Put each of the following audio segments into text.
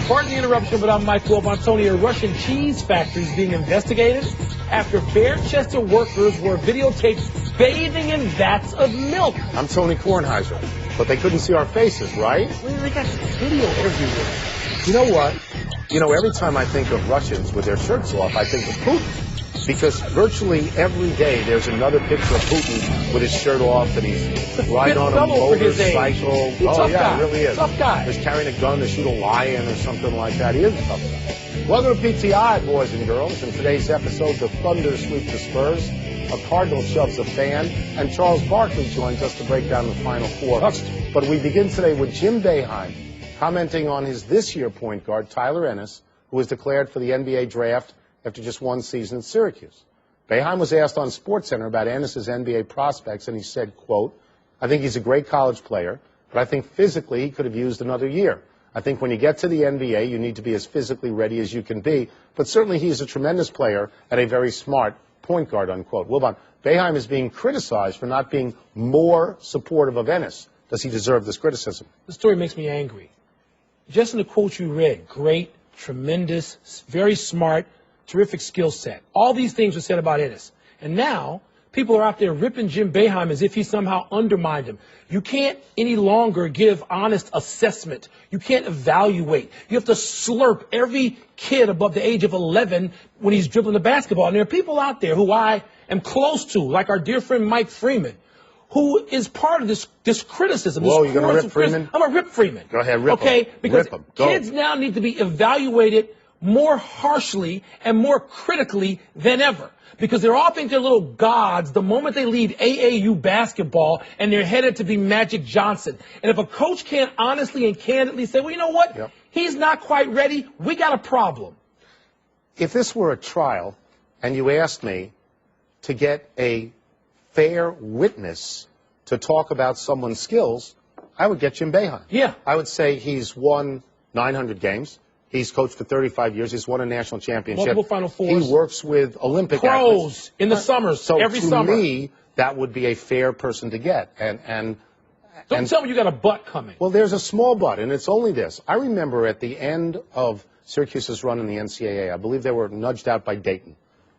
Pardon the interruption, but I'm Mike Wilbon and Tony. A Russian cheese factory is being investigated after bare-chested workers were videotaped bathing in vats of milk. I'm Tony Kornheiser, but they couldn't see our faces, right? Well, they got video everywhere. You know what? You know, every time I think of Russians with their shirts off, I think of Putin. Because virtually every day there's another picture of Putin with his shirt off and he's riding on a motorcycle. Oh, yeah, he really is. Tough guy. He's carrying a gun to shoot a lion or something like that. He is a tough guy. Welcome to PTI, boys and girls. In today's episode, the Thunder sweep the Spurs, a Cardinal shoves a fan, and Charles Barkley joins us to break down the Final Four. But we begin today with Jim Boeheim commenting on his this-year point guard, Tyler Ennis, who was declared for the NBA draft after just one season at Syracuse. Boeheim was asked on SportsCenter about Ennis's NBA prospects, and he said, quote, I think he's a great college player, but I think physically he could have used another year. I think when you get to the NBA, you need to be as physically ready as you can be, but certainly he is a tremendous player and a very smart point guard, unquote. Wilbon, Boeheim is being criticized for not being more supportive of Ennis. Does he deserve this criticism? The story makes me angry. Just in the quote you read, great, tremendous, very smart, terrific skill set. All these things were said about Ennis. And now, people are out there ripping Jim Boeheim as if he somehow undermined him. You can't any longer give honest assessment. You can't evaluate. You have to slurp every kid above the age of 11 when he's dribbling the basketball. And there are people out there who I am close to, like our dear friend Mike Freeman, who is part of this criticism. Whoa, you're going to rip Freeman? I'm going to rip Freeman. Go ahead, rip him. Okay, because rip him. Kids now need to be evaluated more harshly and more critically than ever. Because they're all think they're little gods the moment they leave AAU basketball and they're headed to be Magic Johnson. And if a coach can't honestly and candidly say, well, you know what? Yep. He's not quite ready. We got a problem. If this were a trial and you asked me to get a fair witness to talk about someone's skills, I would get Jim Boeheim. Yeah. I would say he's won 900 games. He's coached for 35 years. He's won a national championship. Multiple Final Fours. He works with Olympic pros athletes. In the summers, so every summer. To me, that would be a fair person to get. Don't tell me you got a butt coming. Well, there's a small butt, and it's only this. I remember at the end of Syracuse's run in the NCAA, I believe they were nudged out by Dayton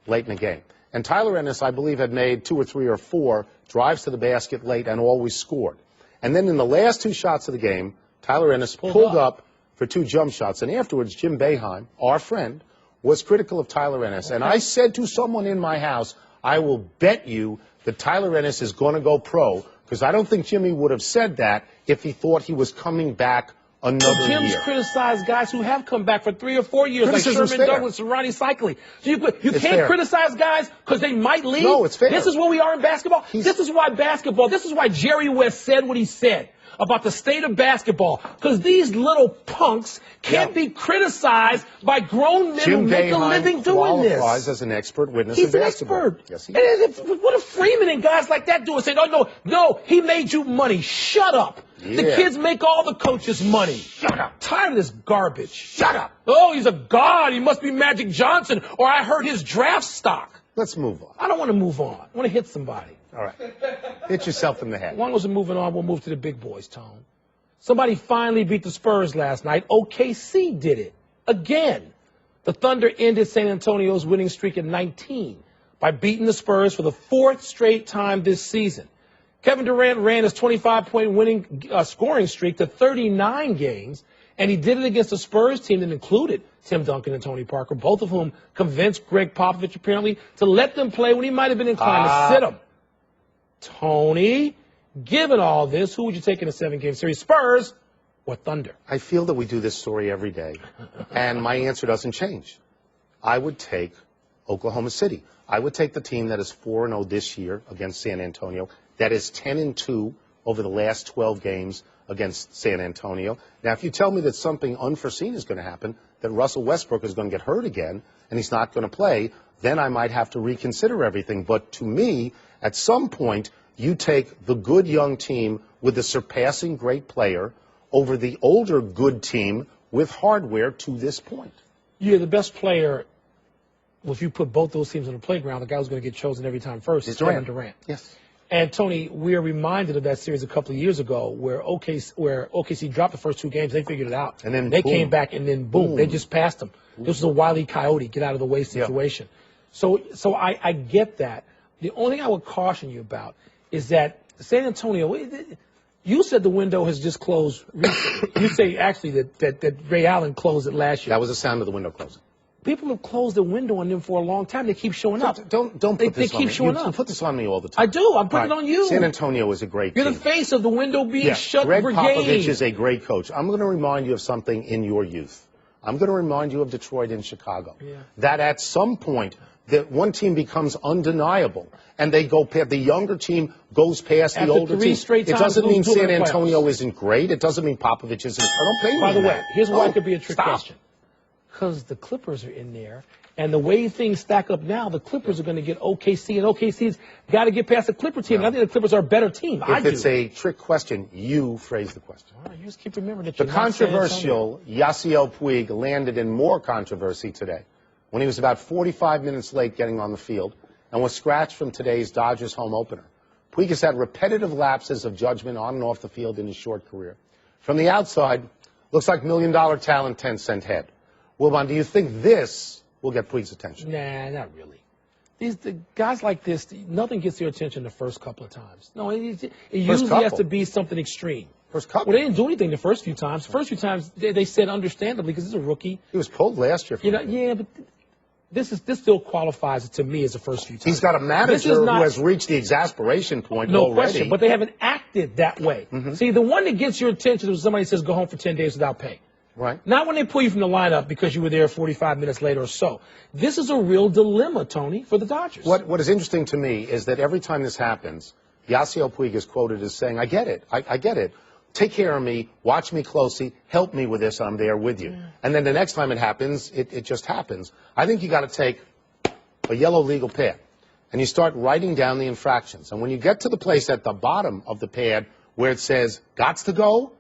late in the game. And Tyler Ennis, I believe, had made 2 or 3 or 4 drives to the basket late and always scored. And then in the last 2 shots of the game, Tyler Ennis pulled up for 2 jump shots. And afterwards, Jim Boeheim, our friend, was critical of Tyler Ennis. And I said to someone in my house, I will bet you that Tyler Ennis is going to go pro, because I don't think Jimmy would have said that if he thought he was coming back another year. Jim's criticized guys who have come back for 3 or 4 years, like Sherman Douglas and Ronnie Cycli. So you can't criticize guys because they might leave. No, it's fair. This is where we are in basketball. This is why Jerry West said what he said about the state of basketball, because these little punks can't be criticized by grown men who make a living doing this. Jim Boeheim qualifies as an expert witness in basketball. Expert. Yes, he is. What if Freeman and guys like that do and say, no, he made you money. Shut up. Yeah. The kids make all the coaches money. Shut up. Tired of this garbage. Shut up. Oh, he's a god. He must be Magic Johnson, or I heard his draft stock. Let's move on. I don't want to move on. I want to hit somebody. All right. Hit yourself in the head. As long as we're moving on, we'll move to the big boys, Tone. Somebody finally beat the Spurs last night. OKC did it. Again. The Thunder ended San Antonio's winning streak at 19 by beating the Spurs for the 4th straight time this season. Kevin Durant ran his 25-point winning scoring streak to 39 games, and he did it against a Spurs team that included Tim Duncan and Tony Parker, both of whom convinced Greg Popovich, apparently, to let them play when he might have been inclined to sit them. Tony, given all this, who would you take in a 7-game series, Spurs or Thunder? I feel that we do this story every day, and my answer doesn't change. I would take Oklahoma City. I would take the team that is 4-0 this year against San Antonio, that is 10-2 over the last 12 games against San Antonio. Now, if you tell me that something unforeseen is going to happen, that Russell Westbrook is going to get hurt again and he's not going to play, then I might have to reconsider everything. But to me, at some point, you take the good young team with the surpassing great player over the older good team with hardware to this point. Yeah, the best player, well, if you put both those teams on the playground, the guy who's going to get chosen every time first is Kevin Durant. Yes. And Tony, we're reminded of that series a couple of years ago where OKC dropped the first 2 games. They figured it out. And then they boom. came back, and then boom, they just passed them. This was a Wile E. Coyote, get out of the way situation. Yeah. So I get that. The only thing I would caution you about is that San Antonio, you said the window has just closed recently. You say actually that Ray Allen closed it last year. That was the sound of the window closing. People have closed the window on them for a long time. They keep showing up. Don't put this on me. They keep showing up. You put this on me all the time. I do. I'm putting it on you. San Antonio is a great team. You're the face of the window being shut Greg brigade. Popovich is a great coach. I'm going to remind you of something in your youth. I'm going to remind you of Detroit and Chicago. Yeah. That at some point, that one team becomes undeniable, and they go past, the younger team goes past the older team. It doesn't mean San Antonio isn't great. It doesn't mean Popovich isn't. I don't pay. By the way, here's why it could be a trick question. Because the Clippers are in there. And the way things stack up now, the Clippers are going to get OKC, and OKC's got to get past the Clipper team. And I think the Clippers are a better team. If it's a trick question, you phrase the question. All right, you just keep remembering that the controversial Yasiel Puig landed in more controversy today when he was about 45 minutes late getting on the field and was scratched from today's Dodgers home opener. Puig has had repetitive lapses of judgment on and off the field in his short career. From the outside, looks like $1 million talent, 10-cent head. Wilbon, do you think this will get Puig's attention? Nah, not really. The guys like this, nothing gets their attention the first couple of times. No, it usually has to be something extreme. First couple. Well, they didn't do anything the first few times. First few times, they said understandably because he's a rookie. He was pulled last year. Yeah, but this still qualifies to me as the first few times. He's got a manager who has reached the exasperation point already. No question, but they haven't acted that way. Mm-hmm. See, the one that gets your attention is when somebody says go home for 10 days without pay. Right. Not when they pull you from the lineup because you were there 45 minutes later or so. This is a real dilemma, Tony, for the Dodgers. What is interesting to me is that every time this happens, Yasiel Puig is quoted as saying, I get it. I get it. Take care of me. Watch me closely. Help me with this. I'm there with you. Yeah. And then the next time it happens, it just happens. I think you got to take a yellow legal pad and you start writing down the infractions. And when you get to the place at the bottom of the pad where it says, gots to go,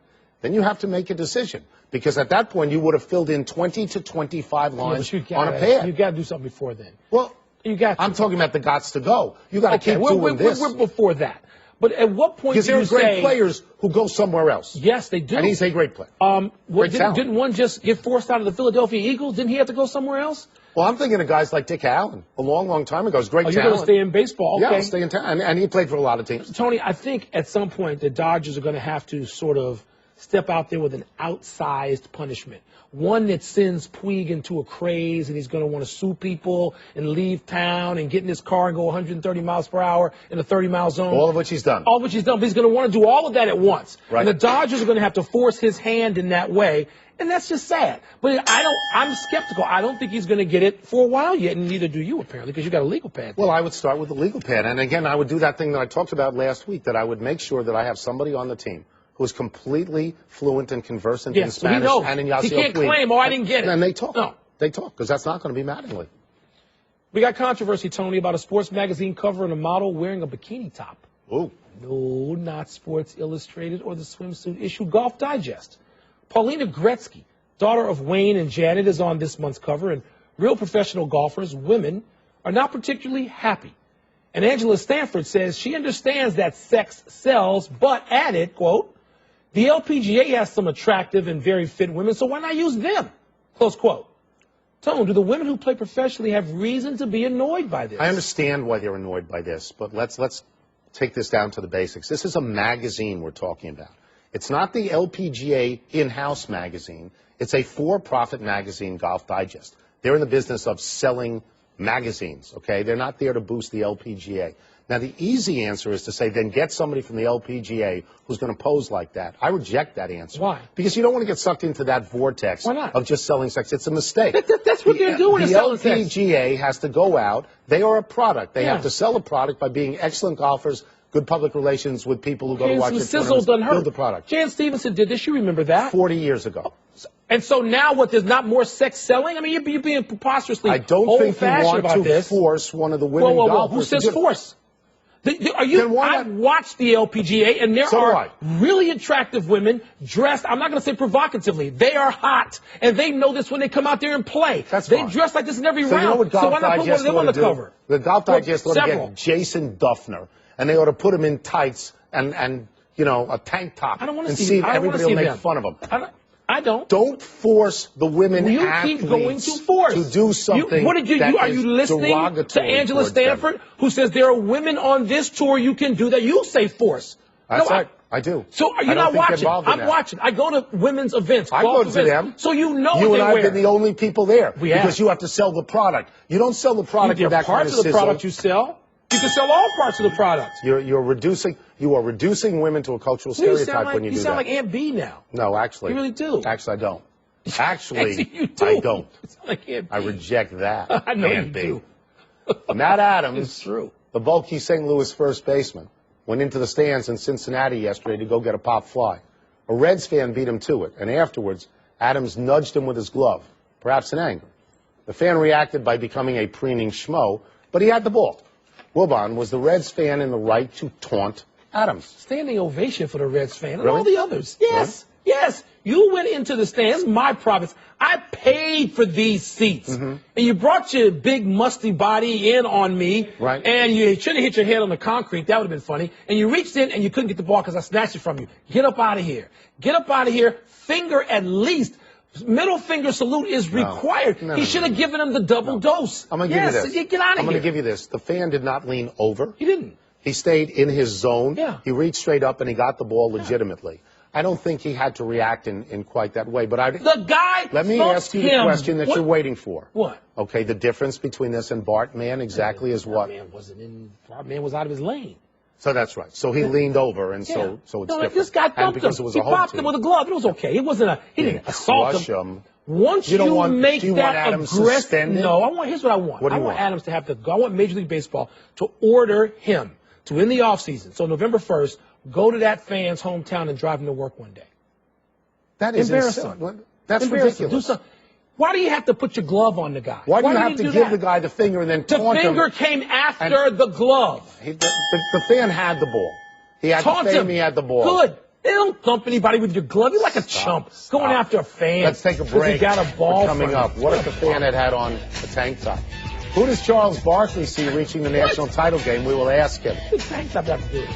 then you have to make a decision. Because at that point, you would have filled in 20 to 25 lines on a pad. You got to do something before then. Well, you got. I'm talking about the gots to go. You got to keep doing this. We're before that. But at what point do you say? Because there are great players who go somewhere else. Yes, they do. And he's a great player. Didn't one just get forced out of the Philadelphia Eagles? Didn't he have to go somewhere else? Well, I'm thinking of guys like Dick Allen. A long, long time ago. He's great talent. You're going to stay in baseball. Okay. Yeah, I'll stay in town. And he played for a lot of teams. Tony, I think at some point the Dodgers are going to have to sort of step out there with an outsized punishment. One that sends Puig into a craze and he's going to want to sue people and leave town and get in his car and go 130 miles per hour in a 30-mile zone. All of which he's done. All of which he's done. But he's going to want to do all of that at once. Right. And the Dodgers are going to have to force his hand in that way. And that's just sad. But I'm skeptical. I don't think he's going to get it for a while yet, and neither do you, apparently, because you got a legal pad. Well, I would start with the legal pad. And again, I would do that thing that I talked about last week, that I would make sure that I have somebody on the team who is completely fluent and conversant in Spanish and in Yasiel Puig. He can't claim, I didn't get it. And they talk. No. They talk, because that's not going to be Mattingly. We got controversy, Tony, about a sports magazine cover and a model wearing a bikini top. Ooh. No, not Sports Illustrated or the swimsuit issue, Golf Digest. Paulina Gretzky, daughter of Wayne and Janet, is on this month's cover, and real professional golfers, women, are not particularly happy. And Angela Stanford says she understands that sex sells, but added, quote, the LPGA has some attractive and very fit women, so why not use them? Close quote. Tone, do the women who play professionally have reason to be annoyed by this? I understand why they're annoyed by this, but let's take this down to the basics. This is a magazine we're talking about. It's not the LPGA in-house magazine. It's a for-profit magazine, Golf Digest. They're in the business of selling magazines, okay? They're not there to boost the LPGA. Now, the easy answer is to say, then get somebody from the LPGA who's going to pose like that. I reject that answer. Why? Because you don't want to get sucked into that vortex of just selling sex. It's a mistake. That's what they're doing. The LPGA has to go out. They are a product. They have to sell a product by being excellent golfers, good public relations with people who go to watch the tournaments, build the product. Jan Stevenson did this. You remember that? 40 years ago. And so now what, there's not more sex selling? I mean, you're being preposterously old-fashioned about this. I don't think you want to force one of the women golfers. Who says force? I've watched the LPGA, and there are really attractive women dressed, I'm not going to say provocatively, they are hot, and they know this when they come out there and play. They dress like this in every round. You know what so why not put one of them on the cover? The Golf Digest ought to get Jason Duffner and they ought to put him in tights and you know, a tank top. I don't want to and see see if I don't everybody will make them. fun of him. I don't. Don't force the women You athletes keep going to force. to do something. What did you? That Are you listening to Angela Stanford, who says there are women on this tour you can do that? You say force. That's right. I do. So you're not watching. I'm watching. I go to women's events. I go to them. So you know you what and I have been the only people there because you have to sell the product. You don't sell the product with that kind of sizzle. Parts of the product you sell. You can sell all parts of the product. You are reducing women to a cultural stereotype when you do that. You sound like Aunt B now. No, actually. You really do. Actually, I don't. Actually, you do. I don't. You sound like Aunt B. I reject that. I know Aunt you do. Matt Adams, it's true. The bulky St. Louis first baseman, went into the stands in Cincinnati yesterday to go get a pop fly. A Reds fan beat him to it, and afterwards, Adams nudged him with his glove, perhaps in anger. The fan reacted by becoming a preening schmo, but he had the ball. Wilbon, was the Reds fan in the right to taunt Adams? Standing ovation for the Reds fan and Really? all the others. Yes, yes. You went into the stands, my province. I paid for these seats. And you brought your big musty body in on me. Right. And you should have hit your head on the concrete. That would have been funny. And you reached in and you couldn't get the ball because I snatched it from you. Get up out of here. Get up out of here. Finger at least. Middle finger salute is required. He should have given him the double dose. I'm going to give you this. Get out of here. I'm going to give you this. The fan did not lean over. He didn't. He stayed in his zone. Yeah. He reached straight up and he got the ball legitimately. I don't think he had to react in quite that way. But the guy. Let me ask you the question that you're waiting for. What? Okay, the difference between this and Bartman exactly is what? Bartman was out of his lane. So that's right. So he leaned over, and so it's different. This guy thumped him. He popped him with a glove. It was okay. It wasn't he didn't assault him. Once you make that aggressive, here's what I want. What do you want Adams to have to go. I want Major League Baseball to order him to, in the offseason, so November 1st, go to that fan's hometown and drive him to work one day. That is embarrassing. That's ridiculous. Do something. Why do you have to put your glove on the guy? Why do you have to give the guy the finger and then taunt him? The finger came after the glove. The fan had the ball. He had the fame, he had the ball. Good. They don't thump anybody with your glove. You're like a chump going after a fan. Let's take a break. He got a ball coming up. What if the fan had on a tank top? Who does Charles Barkley see reaching the national title game? We will ask him. The tank top have to do it.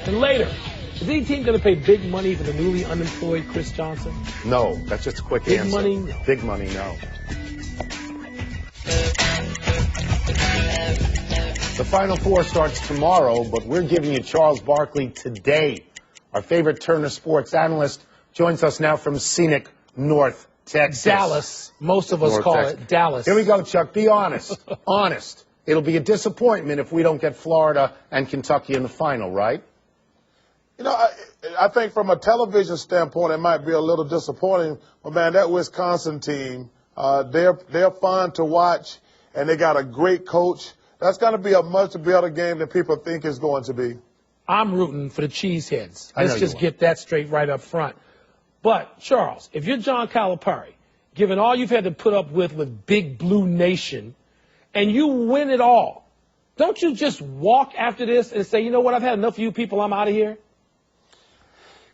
And later, is any team going to pay big money for the newly unemployed Chris Johnson? No, that's just a quick answer. Big money? No. Big money, no. The Final Four starts tomorrow, but we're giving you Charles Barkley today. Our favorite Turner Sports analyst joins us now from scenic North Texas. Dallas. Most of us call it Dallas. Here we go, Chuck. Be honest. Honest. It'll be a disappointment if we don't get Florida and Kentucky in the final, right? You know, I think from a television standpoint, it might be a little disappointing. But, man, that Wisconsin team, they're fun to watch, and they got a great coach. That's going to be a much better game than people think it's going to be. I'm rooting for the Cheeseheads. Let's just get that straight right up front. But, Charles, if you're John Calipari, given all you've had to put up with Big Blue Nation, and you win it all, don't you just walk after this and say, you know what, I've had enough of you people, I'm out of here?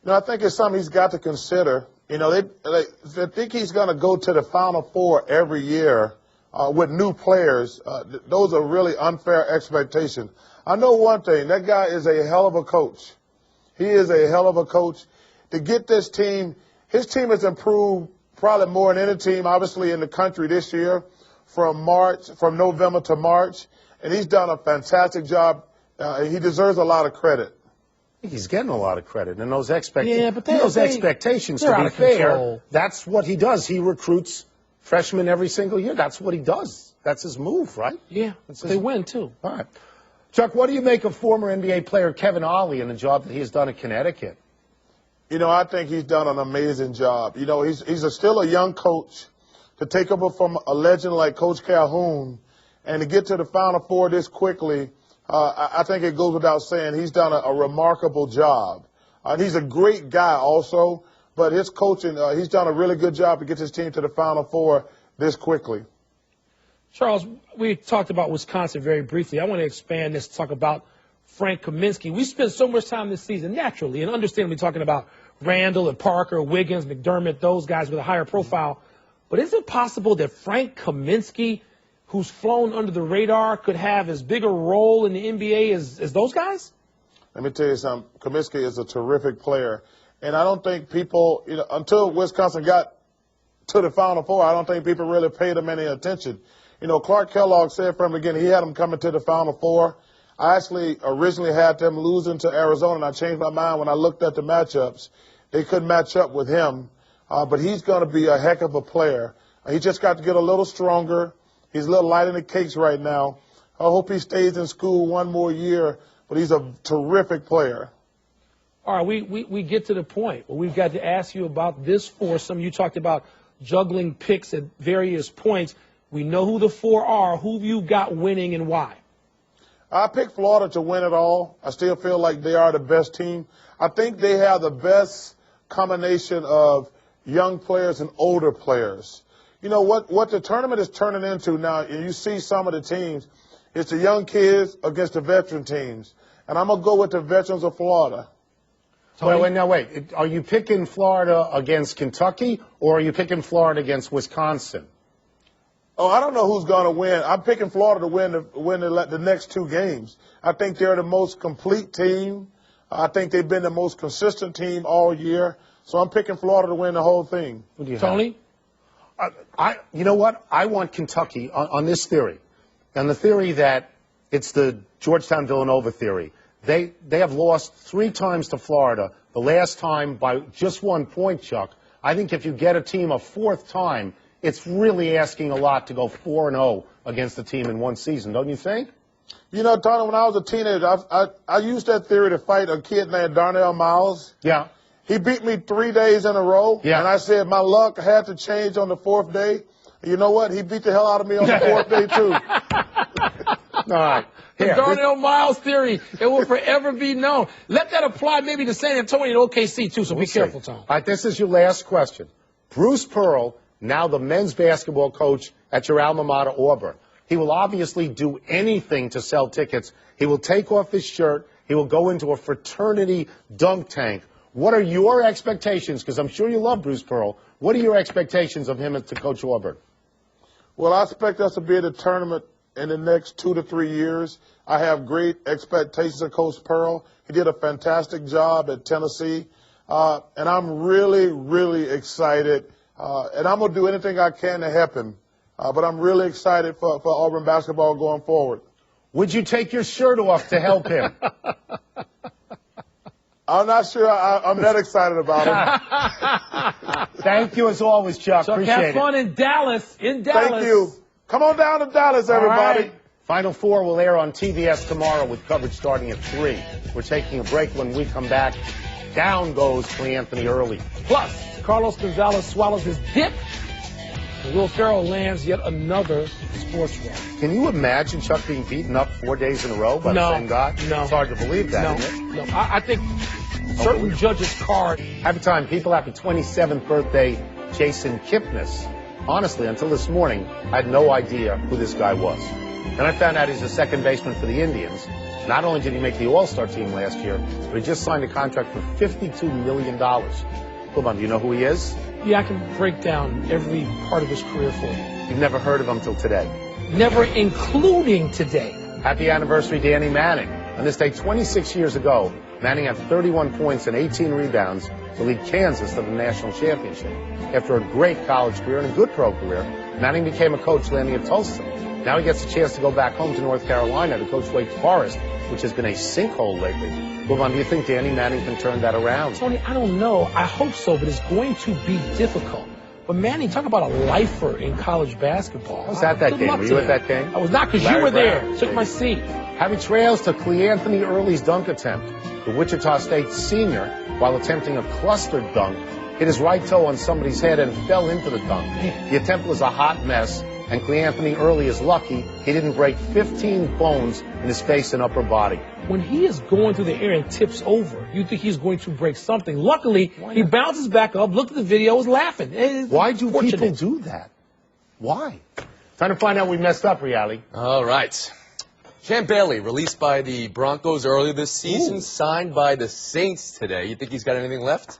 No, I think it's something he's got to consider. You know, they think he's going to go to the Final Four every year with new players. Those are really unfair expectations. I know one thing. That guy is a hell of a coach. He is a hell of a coach. To get this team, his team has improved probably more than any team, obviously, in the country this year from November to March. And he's done a fantastic job. He deserves a lot of credit. He's getting a lot of credit, and those expectations, to be fair, that's what he does. He recruits freshmen every single year. That's what he does. That's his move, right? Yeah, they win, too. All right. Chuck, what do you make of former NBA player Kevin Ollie and the job that he has done at Connecticut? You know, I think he's done an amazing job. You know, he's still a young coach. To take over from a legend like Coach Calhoun and to get to the Final Four this quickly, I think it goes without saying he's done a remarkable job. He's a great guy also, but his coaching, he's done a really good job to get his team to the Final Four this quickly. Charles, we talked about Wisconsin very briefly. I want to expand this to talk about Frank Kaminsky. We spent so much time this season, naturally, and understandably talking about Randall and Parker, Wiggins, McDermott, those guys with a higher profile. But is it possible that Frank Kaminsky, who's flown under the radar could have as big a role in the NBA as those guys? Let me tell you something. Comiskey is a terrific player. And I don't think people, until Wisconsin got to the Final Four, I don't think people really paid him any attention. Clark Kellogg said from the beginning he had him coming to the Final Four. I actually originally had them losing to Arizona, and I changed my mind when I looked at the matchups. They couldn't match up with him, but he's going to be a heck of a player. He just got to get a little stronger. He's a little light in the cakes right now. I hope he stays in school one more year, but he's a terrific player. All right, we get to the point where we've got to ask you about this foursome. You talked about juggling picks at various points. We know who the four are. Who have you got winning and why? I picked Florida to win it all. I still feel like they are the best team. I think they have the best combination of young players and older players. What the tournament is turning into now, and you see some of the teams, it's the young kids against the veteran teams. And I'm going to go with the veterans of Florida. Wait. Are you picking Florida against Kentucky, or are you picking Florida against Wisconsin? Oh, I don't know who's going to win. I'm picking Florida to win the next two games. I think they're the most complete team. I think they've been the most consistent team all year. So I'm picking Florida to win the whole thing. Tony? You know what? I want Kentucky on this theory. And the theory that it's the Georgetown-Villanova theory. They have lost 3 times to Florida, the last time by just 1 point, Chuck. I think if you get a team a 4th time, it's really asking a lot to go 4-0 against a team in one season, don't you think? Tony, when I was a teenager, I used that theory to fight a kid named Darnell Miles. Yeah. He beat me 3 days in a row. Yeah. And I said my luck had to change on the 4th day. You know what? He beat the hell out of me on the 4th day, too. All right. The Darnell Miles theory, it will forever be known. Let that apply maybe to San Antonio and OKC, too, so be careful, Tom. All right, this is your last question. Bruce Pearl, now the men's basketball coach at your alma mater, Auburn. He will obviously do anything to sell tickets. He will take off his shirt. He will go into a fraternity dunk tank. What are your expectations? Because I'm sure you love Bruce Pearl. What are your expectations of him to coach Auburn? Well, I expect us to be at the tournament in the next 2 to 3 years. I have great expectations of Coach Pearl. He did a fantastic job at Tennessee. And I'm really, really excited. And I'm going to do anything I can to help him. But I'm really excited for Auburn basketball going forward. Would you take your shirt off to help him? I'm not sure I'm that excited about him. Thank you as always, Chuck. Appreciate it. Have fun in Dallas. Thank you. Come on down to Dallas, everybody. Right. Final Four will air on TBS tomorrow with coverage starting at 3. We're taking a break. When we come back, down goes Anthony Early. Plus, Carlos Gonzalez swallows his dip, and Will Ferrell lands yet another sports wrong. Can you imagine Chuck being beaten up 4 days in a row by the same guy? No. It's hard to believe that, isn't it? No. I think certain judges' card. Happy time, people. Happy 27th birthday, Jason Kipnis. Honestly, until this morning, I had no idea who this guy was. Then I found out he's a second baseman for the Indians. Not only did he make the All-Star team last year, but he just signed a contract for $52 million. Wilbon, do you know who he is? Yeah, I can break down every part of his career for you. You've never heard of him till today? Never including today. Happy anniversary, Danny Manning. On this day 26 years ago, Manning had 31 points and 18 rebounds to lead Kansas to the national championship. After a great college career and a good pro career, Manning became a coach landing at Tulsa. Now he gets a chance to go back home to North Carolina to coach Wake Forest, which has been a sinkhole lately. Wilbon, do you think Danny Manning can turn that around? Tony, I don't know. I hope so, but it's going to be difficult. But Manning, talk about a lifer in college basketball. I was at that game. Were you at that game? I was not, because you were there. Took my seat. Happy trails to Anthony Early's dunk attempt. The Wichita State senior, while attempting a clustered dunk, hit his right toe on somebody's head and fell into the dunk. The attempt was a hot mess, and Anthony Early is lucky he didn't break 15 bones in his face and upper body. When he is going through the air and tips over, you think he's going to break something. Luckily, he bounces back up, looked at the video, was laughing. Why do people do that? Why? Time to find out we messed up, Reality. All right. Champ Bailey, released by the Broncos earlier this season, signed by the Saints today. You think he's got anything left?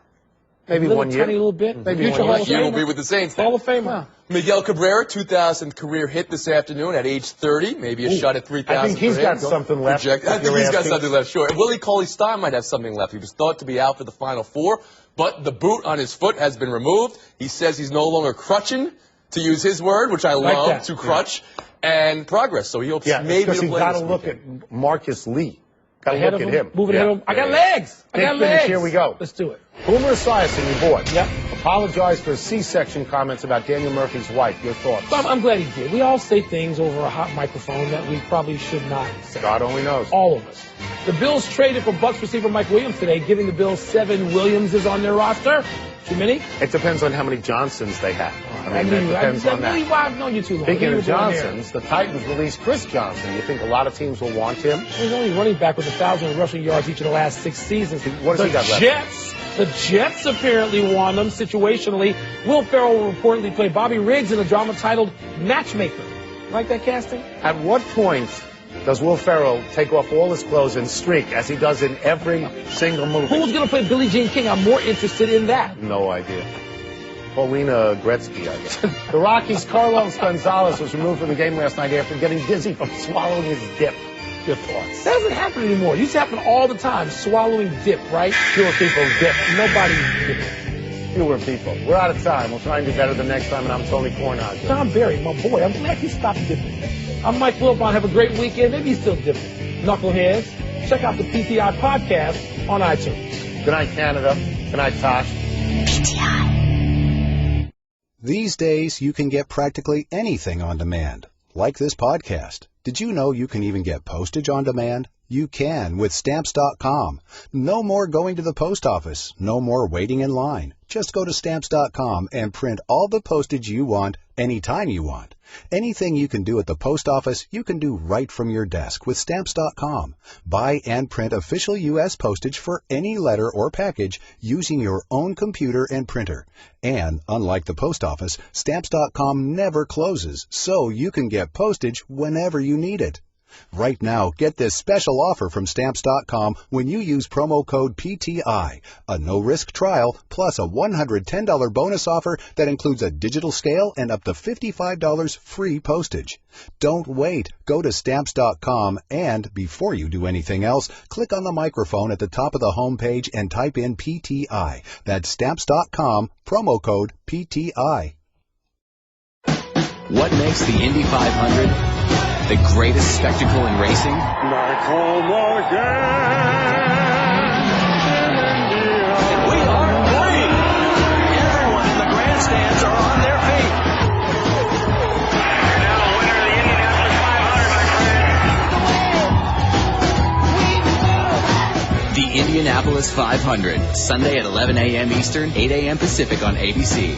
Maybe little 1 year. Tiny little bit. Maybe Future 1 Hall year. of He will Famer. be with the Saints. Hall of Famer. Miguel Cabrera, 2,000th career hit this afternoon at age 30. Maybe a shot at 3,000. I think he's for him. got something left. I if think you're he's got asking. something left, sure. And Willie Cauley-Stein might have something left. He was thought to be out for the Final Four, but the boot on his foot has been removed. He says he's no longer crutching, to use his word, which I love, that. to crutch, and progress. So he hopes maybe because to you play got to this look weekend. at Marcus Lee. Got to Ahead look of at him. Moving ahead of him. I got legs. I Big got finish. legs. Here we go. Let's do it. Boomer Esiason, your boy. Yep. Apologized for his C-section comments about Daniel Murphy's wife. Your thoughts? So I'm glad he did. We all say things over a hot microphone that we probably should not say. God only knows. All of us. The Bills traded for Bucs receiver Mike Williams today, giving the Bills 7 Williamses on their roster. Too many? It depends on how many Johnsons they have. I mean, it depends on that. I've known you too long. Speaking of Johnsons, the Titans released Chris Johnson. You think a lot of teams will want him? He's only running back with 1,000 rushing yards each of the last 6 seasons. What has he got left? The Jets apparently want him situationally. Will Ferrell will reportedly play Bobby Riggs in a drama titled Matchmaker. Like that casting? At what point does Will Ferrell take off all his clothes and streak, as he does in every single movie? Who's going to play Billie Jean King? I'm more interested in that. No idea. Paulina Gretzky, I guess. The Rockies' Carlos Gonzalez was removed from the game last night after getting dizzy from swallowing his dip. Your thoughts? That doesn't happen anymore. It used to happen all the time. Swallowing dip, right? Fewer people dip. Nobody dipping. Fewer people. We're out of time. We'll try and do better the next time, and I'm Tony Kornheiser. John Barry, my boy. I'm glad he stopped dipping. I'm Mike Wilbon. Have a great weekend. Maybe he's still dipping. Knuckleheads. Check out the PTI podcast on iTunes. Good night, Canada. Good night, Tosh. PTI. These days, you can get practically anything on demand, like this podcast. Did you know you can even get postage on demand? You can with Stamps.com. No more going to the post office. No more waiting in line. Just go to Stamps.com and print all the postage you want, anytime you want. Anything you can do at the post office, you can do right from your desk with Stamps.com. Buy and print official U.S. postage for any letter or package using your own computer and printer. And, unlike the post office, Stamps.com never closes, so you can get postage whenever you need it. Right now, get this special offer from Stamps.com when you use promo code PTI, a no-risk trial, plus a $110 bonus offer that includes a digital scale and up to $55 free postage. Don't wait. Go to Stamps.com and, before you do anything else, click on the microphone at the top of the home page and type in PTI. That's Stamps.com, promo code PTI. What makes the Indy 500 the greatest spectacle in racing? Michael Morgan! And we are green! Everyone in the grandstands are on their feet. You're now a winner of the Indianapolis 500, my friend. The Indianapolis 500, Sunday at 11 a.m. Eastern, 8 a.m. Pacific on ABC.